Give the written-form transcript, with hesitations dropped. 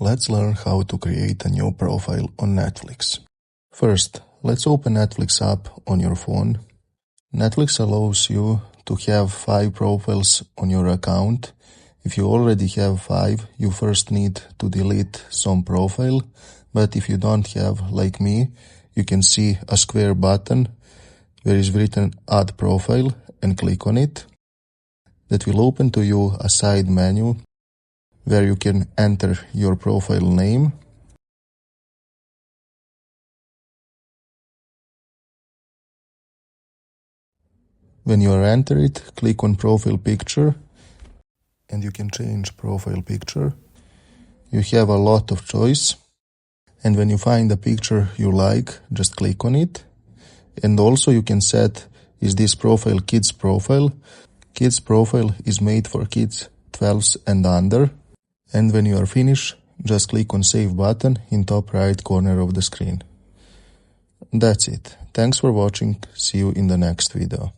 Let's learn how to create a new profile on Netflix. First, let's open Netflix app on your phone. Netflix allows you to have 5 profiles on your account. If you already have 5, you first need to delete some profile, but if you don't have, like me, you can see a square button where is written Add Profile and click on it. That will open to you a side menu where you can enter your profile name. When you are enter it, click on Profile Picture and you can change profile picture. You have a lot of choice, and when you find a picture you like, just click on it. And also you can set, is this profile kids profile? Kids profile is made for kids 12 and under. And when you are finished, just click on Save button in top right corner of the screen. That's it. Thanks for watching. See you in the next video.